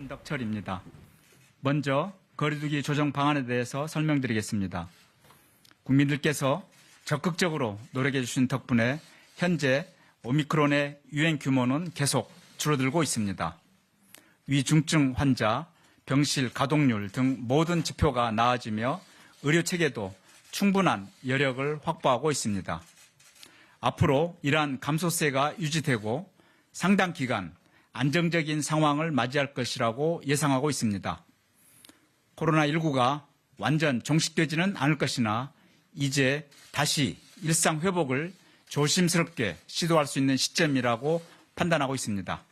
손덕철입니다. 먼저 거리두기 조정 방안에 대해서 설명드리겠습니다. 국민들께서 적극적으로 노력해 주신 덕분에 현재 오미크론의 유행 규모는 계속 줄어들고 있습니다. 위중증 환자, 병실 가동률 등 모든 지표가 나아지며 의료체계도 충분한 여력을 확보하고 있습니다. 앞으로 이러한 감소세가 유지되고 상당 기간 안정적인 상황을 맞이할 것이라고 예상하고 있습니다. 코로나19가 완전 종식되지는 않을 것이나 이제 다시 일상 회복을 조심스럽게 시도할 수 있는 시점이라고 판단하고 있습니다.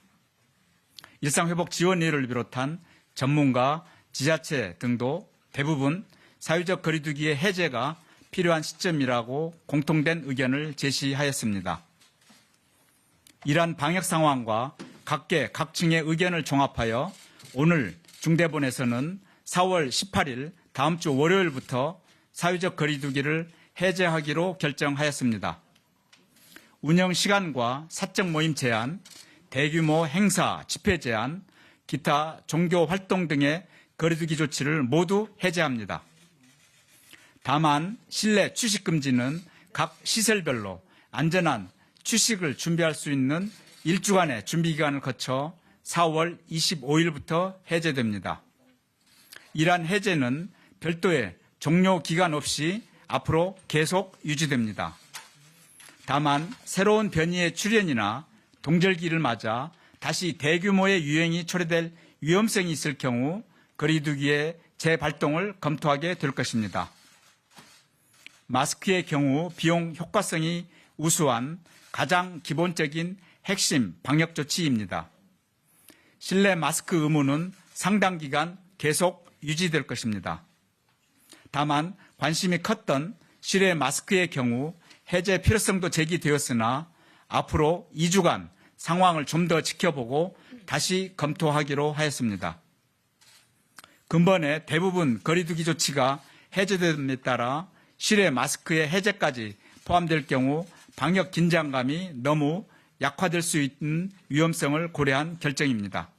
일상회복지원위를 비롯한 전문가, 지자체 등도 대부분 사회적 거리두기의 해제가 필요한 시점이라고 공통된 의견을 제시하였습니다. 이러한 방역 상황과 각계 각층의 의견을 종합하여 오늘 중대본에서는 4월 18일 다음 주 월요일부터 사회적 거리두기를 해제하기로 결정하였습니다. 운영 시간과 사적 모임 제한, 대규모 행사, 집회 제한, 기타 종교 활동 등의 거리두기 조치를 모두 해제합니다. 다만 실내 취식 금지는 각 시설별로 안전한 취식을 준비할 수 있는 일주간의 준비기간을 거쳐 4월 25일부터 해제됩니다. 이러한 해제는 별도의 종료 기간 없이 앞으로 계속 유지됩니다. 다만 새로운 변이의 출현이나 동절기를 맞아 다시 대규모의 유행이 초래될 위험성이 있을 경우 거리두기의 재발동을 검토하게 될 것입니다. 마스크의 경우 비용 효과성이 우수한 가장 기본적인 핵심 방역 조치입니다. 실내 마스크 의무는 상당 기간 계속 유지될 것입니다. 다만 관심이 컸던 실외 마스크의 경우 해제 필요성도 제기되었으나 앞으로 2주간 상황을 좀 더 지켜보고 다시 검토하기로 하였습니다. 근본에 대부분 거리두기 조치가 해제됨에 따라 실외 마스크의 해제까지 포함될 경우 방역 긴장감이 너무 약화될 수 있는 위험성을 고려한 결정입니다.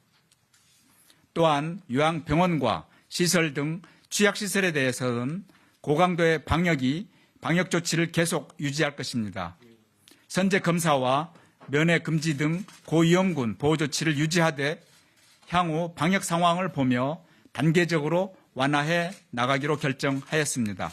또한 요양병원과 시설 등 취약시설에 대해서는 고강도의 방역 조치를 계속 유지할 것입니다. 선제 검사와 면회 금지 등 고위험군 보호 조치를 유지하되 향후 방역 상황을 보며 단계적으로 완화해 나가기로 결정하였습니다.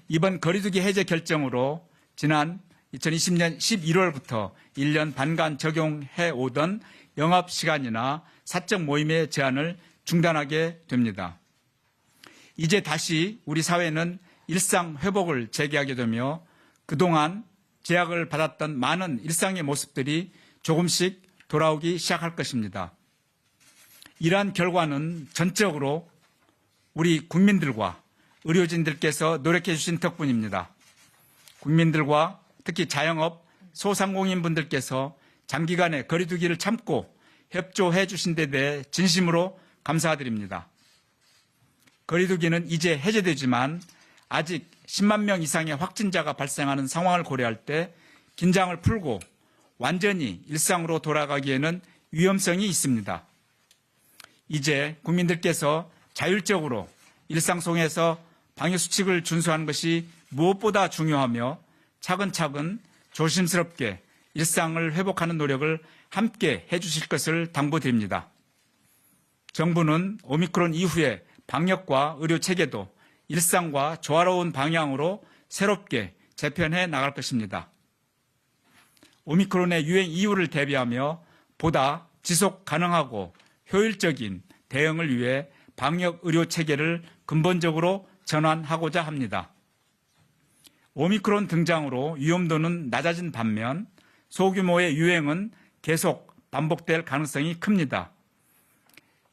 이번 거리두기 해제 결정으로 지난 2020년 11월부터 1년 반간 적용해 오던 영업시간이나 사적 모임의 제한을 중단하게 됩니다. 이제 다시 우리 사회는 일상 회복을 재개하게 되며 그동안 제약을 받았던 많은 일상의 모습들이 조금씩 돌아오기 시작할 것입니다. 이러한 결과는 전적으로 우리 국민들과 의료진들께서 노력해 주신 덕분입니다. 국민들과 특히 자영업, 소상공인분들께서 장기간의 거리두기를 참고 협조해 주신 데 대해 진심으로 감사드립니다. 거리두기는 이제 해제되지만 아직 10만 명 이상의 확진자가 발생하는 상황을 고려할 때 긴장을 풀고 완전히 일상으로 돌아가기에는 위험성이 있습니다. 이제 국민들께서 자율적으로 일상 속에서 방역수칙을 준수하는 것이 무엇보다 중요하며 차근차근 조심스럽게 일상을 회복하는 노력을 함께 해주실 것을 당부드립니다. 정부는 오미크론 이후에 방역과 의료 체계도 일상과 조화로운 방향으로 새롭게 재편해 나갈 것입니다. 오미크론의 유행 이후를 대비하며 보다 지속 가능하고 효율적인 대응을 위해 방역 의료 체계를 근본적으로 전환하고자 합니다. 오미크론 등장으로 위험도는 낮아진 반면 소규모의 유행은 계속 반복될 가능성이 큽니다.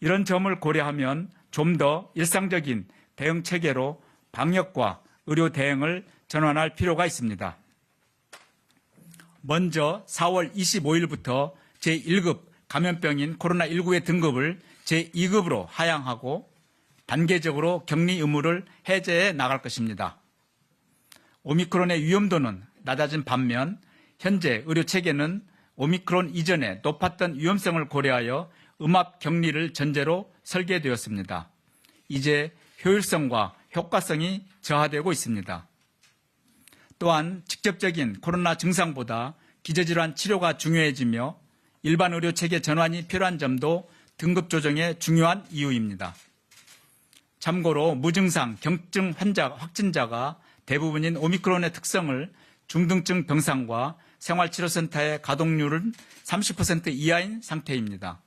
이런 점을 고려하면 좀 더 일상적인 대응 체계로 방역과 의료 대응을 전환할 필요가 있습니다. 먼저 4월 25일부터 제1급 감염병인 코로나19의 등급을 제2급으로 하향하고 단계적으로 격리 의무를 해제해 나갈 것입니다. 오미크론의 위험도는 낮아진 반면 현재 의료 체계는 오미크론 이전에 높았던 위험성을 고려하여 음압 격리를 전제로 설계되었습니다. 이제 효율성과 효과성이 저하되고 있습니다. 또한 직접적인 코로나 증상보다 기저질환 치료가 중요해지며 일반 의료 체계 전환이 필요한 점도 등급 조정의 중요한 이유입니다. 참고로 무증상 경증 확진자가 대부분인 오미크론의 특성을 중등증 병상과 생활치료센터의 가동률은 30% 이하인 상태입니다.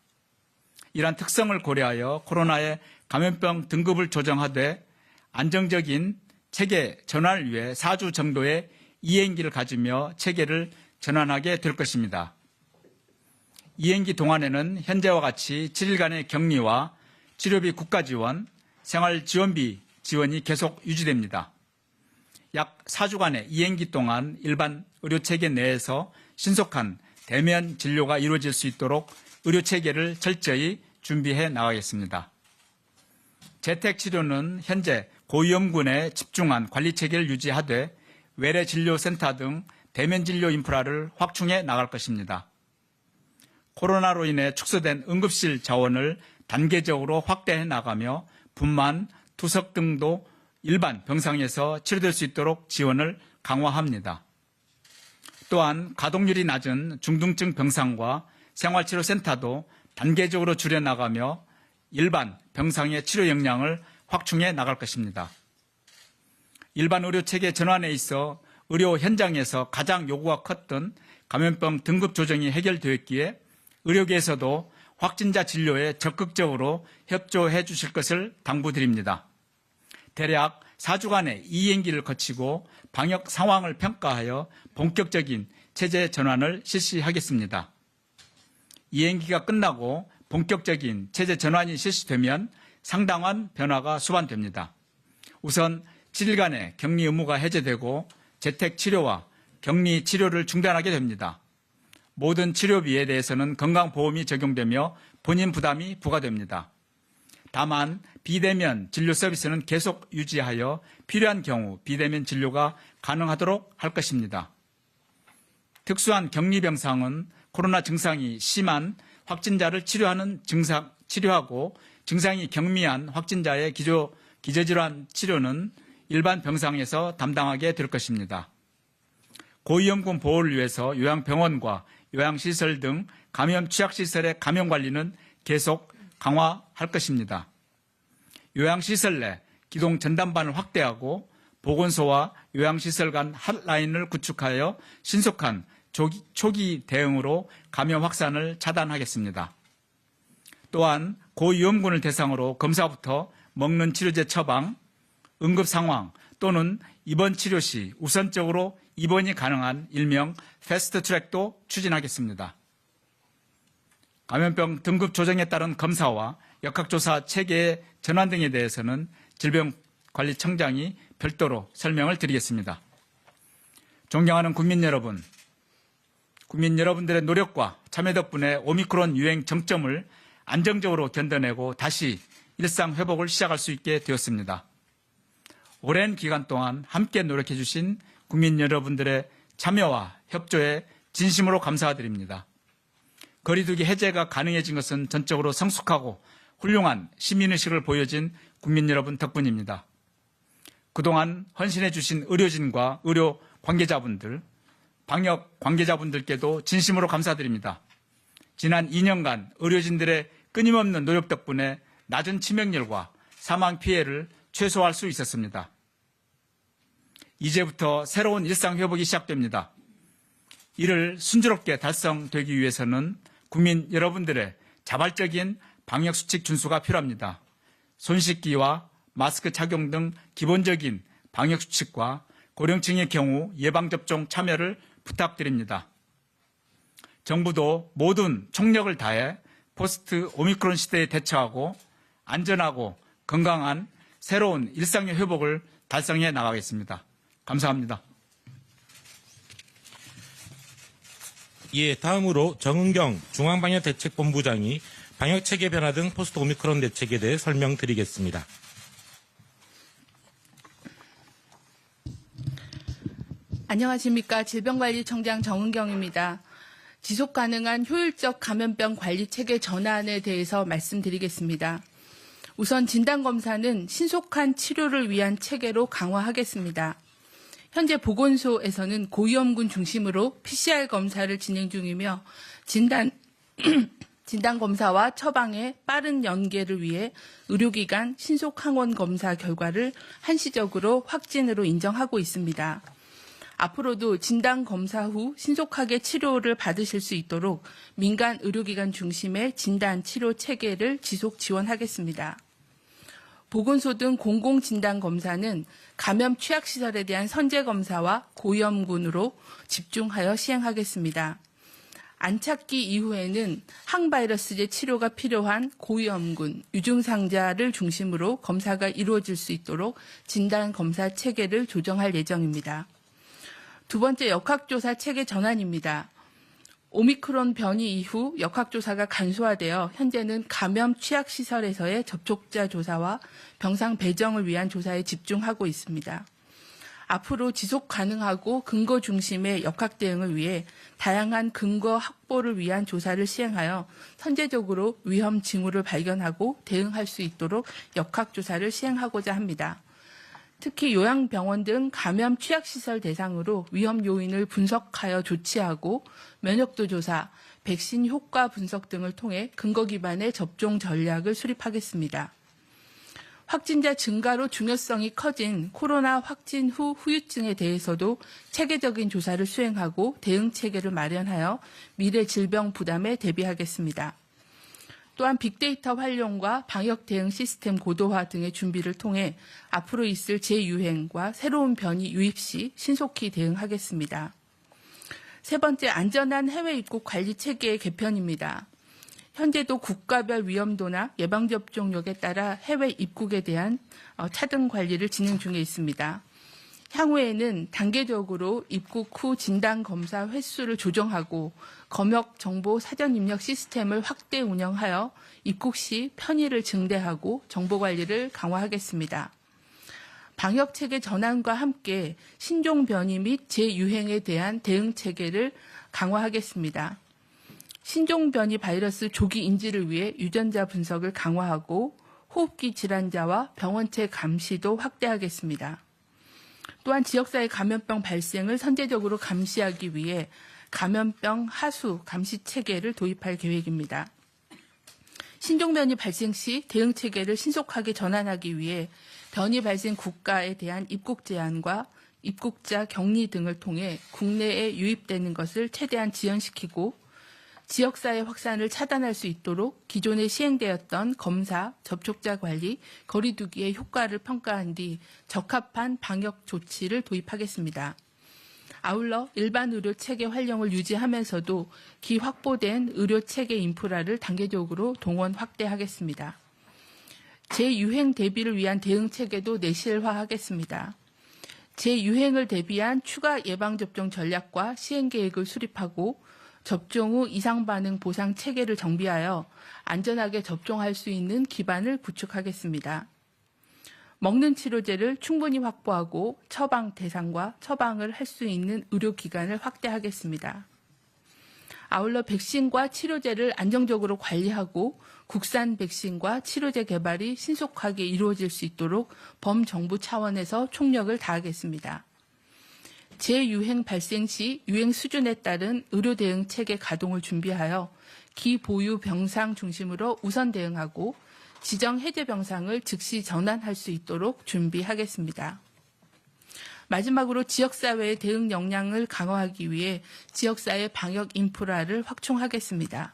이러한 특성을 고려하여 코로나의 감염병 등급을 조정하되 안정적인 체계 전환을 위해 4주 정도의 이행기를 가지며 체계를 전환하게 될 것입니다. 이행기 동안에는 현재와 같이 7일간의 격리와 치료비 국가 지원, 생활지원비 지원이 계속 유지됩니다. 약 4주간의 이행기 동안 일반 의료체계 내에서 신속한 대면 진료가 이루어질 수 있도록 의료체계를 철저히 준비해 나가겠습니다. 재택치료는 현재 고위험군에 집중한 관리체계를 유지하되 외래진료센터 등 대면진료 인프라를 확충해 나갈 것입니다. 코로나로 인해 축소된 응급실 자원을 단계적으로 확대해 나가며 분만, 투석 등도 일반 병상에서 치료될 수 있도록 지원을 강화합니다. 또한 가동률이 낮은 중등증 병상과 생활치료센터도 단계적으로 줄여나가며 일반 병상의 치료 역량을 확충해 나갈 것입니다. 일반 의료체계 전환에 있어 의료 현장에서 가장 요구가 컸던 감염병 등급 조정이 해결되었기에 의료계에서도 확진자 진료에 적극적으로 협조해 주실 것을 당부드립니다. 대략 4주간의 이행기를 거치고 방역 상황을 평가하여 본격적인 체제 전환을 실시하겠습니다. 이행기가 끝나고 본격적인 체제 전환이 실시되면 상당한 변화가 수반됩니다. 우선 7일간의 격리 의무가 해제되고 재택 치료와 격리 치료를 중단하게 됩니다. 모든 치료비에 대해서는 건강보험이 적용되며 본인 부담이 부과됩니다. 다만 비대면 진료 서비스는 계속 유지하여 필요한 경우 비대면 진료가 가능하도록 할 것입니다. 특수한 격리병상은 코로나 증상이 심한 확진자를 치료하고 증상이 경미한 확진자의 기저질환 치료는 일반 병상에서 담당하게 될 것입니다. 고위험군 보호를 위해서 요양병원과 요양시설 등 감염 취약시설의 감염관리는 계속 강화할 것입니다. 요양시설 내 기동 전담반을 확대하고 보건소와 요양시설 간 핫라인을 구축하여 신속한 초기 대응으로 감염 확산을 차단하겠습니다. 또한 고위험군을 대상으로 검사부터 먹는 치료제 처방, 응급 상황 또는 입원 치료 시 우선적으로 입원이 가능한 일명 패스트트랙도 추진하겠습니다. 감염병 등급 조정에 따른 검사와 역학조사 체계의 전환 등에 대해서는 질병관리청장이 별도로 설명을 드리겠습니다. 존경하는 국민 여러분들의 노력과 참여 덕분에 오미크론 유행 정점을 안정적으로 견뎌내고 다시 일상 회복을 시작할 수 있게 되었습니다. 오랜 기간 동안 함께 노력해 주신 국민 여러분들의 참여와 협조에 진심으로 감사드립니다. 거리두기 해제가 가능해진 것은 전적으로 성숙하고 훌륭한 시민의식을 보여진 국민 여러분 덕분입니다. 그동안 헌신해 주신 의료진과 의료 관계자분들, 방역 관계자분들께도 진심으로 감사드립니다. 지난 2년간 의료진들의 끊임없는 노력 덕분에 낮은 치명률과 사망 피해를 최소화할 수 있었습니다. 이제부터 새로운 일상 회복이 시작됩니다. 이를 순조롭게 달성되기 위해서는 국민 여러분들의 자발적인 방역수칙 준수가 필요합니다. 손 씻기와 마스크 착용 등 기본적인 방역수칙과 고령층의 경우 예방접종 참여를 부탁드립니다. 정부도 모든 총력을 다해 포스트 오미크론 시대에 대처하고 안전하고 건강한 새로운 일상의 회복을 달성해 나가겠습니다. 감사합니다. 예, 다음으로 정은경 중앙방역대책본부장이 방역체계 변화 등 포스트 오미크론 대책에 대해 설명드리겠습니다. 안녕하십니까. 질병관리청장 정은경입니다. 지속 가능한 효율적 감염병 관리 체계 전환에 대해서 말씀드리겠습니다. 우선 진단검사는 신속한 치료를 위한 체계로 강화하겠습니다. 현재 보건소에서는 고위험군 중심으로 PCR 검사를 진행 중이며 진단검사와 처방의 빠른 연계를 위해 의료기관 신속 항원 검사 결과를 한시적으로 확진으로 인정하고 있습니다. 앞으로도 진단검사 후 신속하게 치료를 받으실 수 있도록 민간 의료기관 중심의 진단치료 체계를 지속 지원하겠습니다. 보건소 등 공공진단검사는 감염 취약시설에 대한 선제검사와 고위험군으로 집중하여 시행하겠습니다. 안착기 이후에는 항바이러스제 치료가 필요한 고위험군, 유증상자를 중심으로 검사가 이루어질 수 있도록 진단검사 체계를 조정할 예정입니다. 두 번째, 역학조사 체계 전환입니다. 오미크론 변이 이후 역학조사가 간소화되어 현재는 감염 취약시설에서의 접촉자 조사와 병상 배정을 위한 조사에 집중하고 있습니다. 앞으로 지속 가능하고 근거 중심의 역학 대응을 위해 다양한 근거 확보를 위한 조사를 시행하여 선제적으로 위험 징후를 발견하고 대응할 수 있도록 역학조사를 시행하고자 합니다. 특히 요양병원 등 감염 취약시설 대상으로 위험 요인을 분석하여 조치하고 면역도 조사, 백신 효과 분석 등을 통해 근거 기반의 접종 전략을 수립하겠습니다. 확진자 증가로 중요성이 커진 코로나 확진 후 후유증에 대해서도 체계적인 조사를 수행하고 대응 체계를 마련하여 미래 질병 부담에 대비하겠습니다. 또한 빅데이터 활용과 방역 대응 시스템 고도화 등의 준비를 통해 앞으로 있을 재유행과 새로운 변이 유입 시 신속히 대응하겠습니다. 세 번째, 안전한 해외 입국 관리 체계의 개편입니다. 현재도 국가별 위험도나 예방접종력에 따라 해외 입국에 대한 차등 관리를 진행 중에 있습니다. 향후에는 단계적으로 입국 후 진단검사 횟수를 조정하고 검역 정보 사전 입력 시스템을 확대 운영하여 입국 시 편의를 증대하고 정보 관리를 강화하겠습니다. 방역체계 전환과 함께 신종 변이 및 재유행에 대한 대응 체계를 강화하겠습니다. 신종 변이 바이러스 조기 인지를 위해 유전자 분석을 강화하고 호흡기 질환자와 병원체 감시도 확대하겠습니다. 또한 지역사회 감염병 발생을 선제적으로 감시하기 위해 감염병 하수 감시 체계를 도입할 계획입니다. 신종변이 발생 시 대응 체계를 신속하게 전환하기 위해 변이 발생 국가에 대한 입국 제한과 입국자 격리 등을 통해 국내에 유입되는 것을 최대한 지연시키고 지역사회 확산을 차단할 수 있도록 기존에 시행되었던 검사, 접촉자 관리, 거리 두기의 효과를 평가한 뒤 적합한 방역 조치를 도입하겠습니다. 아울러 일반 의료 체계 활용을 유지하면서도 기 확보된 의료 체계 인프라를 단계적으로 동원 확대하겠습니다. 재유행 대비를 위한 대응 체계도 내실화하겠습니다. 재유행을 대비한 추가 예방접종 전략과 시행 계획을 수립하고 접종 후 이상 반응 보상 체계를 정비하여 안전하게 접종할 수 있는 기반을 구축하겠습니다. 먹는 치료제를 충분히 확보하고 처방 대상과 처방을 할 수 있는 의료기관을 확대하겠습니다. 아울러 백신과 치료제를 안정적으로 관리하고 국산 백신과 치료제 개발이 신속하게 이루어질 수 있도록 범정부 차원에서 총력을 다하겠습니다. 재유행 발생 시 유행 수준에 따른 의료 대응 체계 가동을 준비하여 기보유 병상 중심으로 우선 대응하고 지정 해제 병상을 즉시 전환할 수 있도록 준비하겠습니다. 마지막으로 지역사회의 대응 역량을 강화하기 위해 지역사회 방역 인프라를 확충하겠습니다.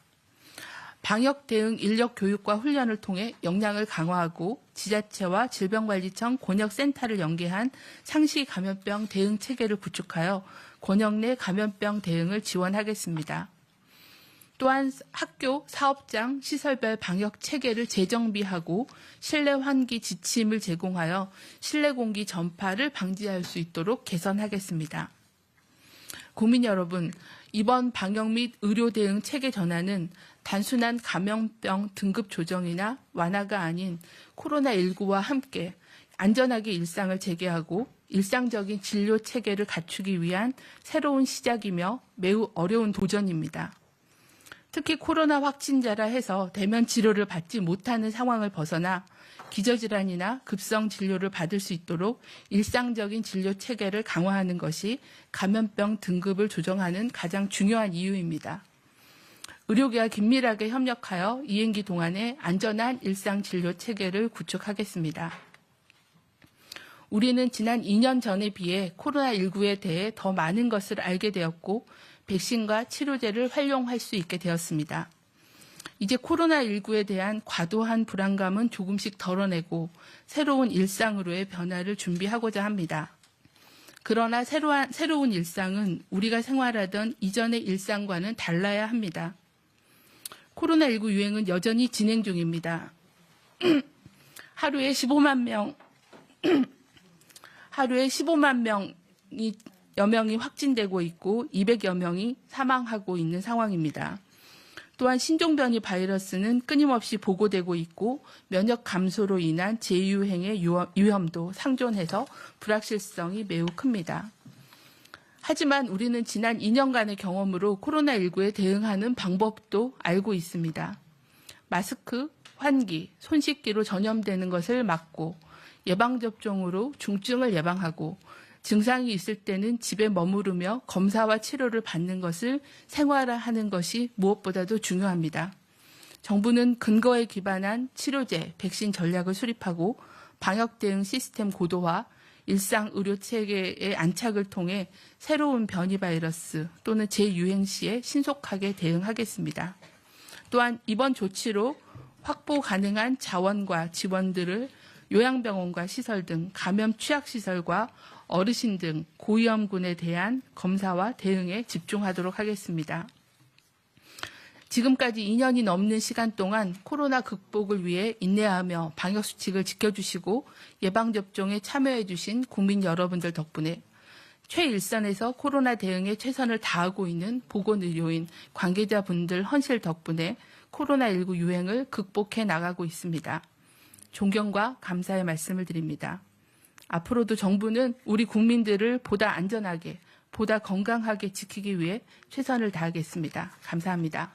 방역 대응 인력 교육과 훈련을 통해 역량을 강화하고 지자체와 질병관리청 권역센터를 연계한 상시 감염병 대응 체계를 구축하여 권역 내 감염병 대응을 지원하겠습니다. 또한 학교, 사업장, 시설별 방역 체계를 재정비하고 실내 환기 지침을 제공하여 실내 공기 전파를 방지할 수 있도록 개선하겠습니다. 국민 여러분, 이번 방역 및 의료 대응 체계 전환은 단순한 감염병 등급 조정이나 완화가 아닌 코로나19와 함께 안전하게 일상을 재개하고 일상적인 진료 체계를 갖추기 위한 새로운 시작이며 매우 어려운 도전입니다. 특히 코로나 확진자라 해서 대면 치료를 받지 못하는 상황을 벗어나 기저질환이나 급성 진료를 받을 수 있도록 일상적인 진료 체계를 강화하는 것이 감염병 등급을 조정하는 가장 중요한 이유입니다. 의료계와 긴밀하게 협력하여 이행기 동안에 안전한 일상 진료 체계를 구축하겠습니다. 우리는 지난 2년 전에 비해 코로나19에 대해 더 많은 것을 알게 되었고 백신과 치료제를 활용할 수 있게 되었습니다. 이제 코로나19에 대한 과도한 불안감은 조금씩 덜어내고 새로운 일상으로의 변화를 준비하고자 합니다. 그러나 새로운 일상은 우리가 생활하던 이전의 일상과는 달라야 합니다. 코로나19 유행은 여전히 진행 중입니다. 하루에 15만 명이 확진되고 있고 200여 명이 사망하고 있는 상황입니다. 또한 신종변이 바이러스는 끊임없이 보고되고 있고 면역 감소로 인한 재유행의 위험도 상존해서 불확실성이 매우 큽니다. 하지만 우리는 지난 2년간의 경험으로 코로나19에 대응하는 방법도 알고 있습니다. 마스크, 환기, 손 씻기로 전염되는 것을 막고 예방접종으로 중증을 예방하고 증상이 있을 때는 집에 머무르며 검사와 치료를 받는 것을 생활화하는 것이 무엇보다도 중요합니다. 정부는 근거에 기반한 치료제, 백신 전략을 수립하고 방역 대응 시스템 고도화, 일상 의료 체계의 안착을 통해 새로운 변이 바이러스 또는 재유행 시에 신속하게 대응하겠습니다. 또한 이번 조치로 확보 가능한 자원과 지원들을 요양병원과 시설 등 감염 취약시설과 어르신 등 고위험군에 대한 검사와 대응에 집중하도록 하겠습니다. 지금까지 2년이 넘는 시간 동안 코로나 극복을 위해 인내하며 방역수칙을 지켜주시고 예방접종에 참여해주신 국민 여러분들 덕분에 최일선에서 코로나 대응에 최선을 다하고 있는 보건의료인, 관계자분들 헌실 덕분에 코로나19 유행을 극복해 나가고 있습니다. 존경과 감사의 말씀을 드립니다. 앞으로도 정부는 우리 국민들을 보다 안전하게, 보다 건강하게 지키기 위해 최선을 다하겠습니다. 감사합니다.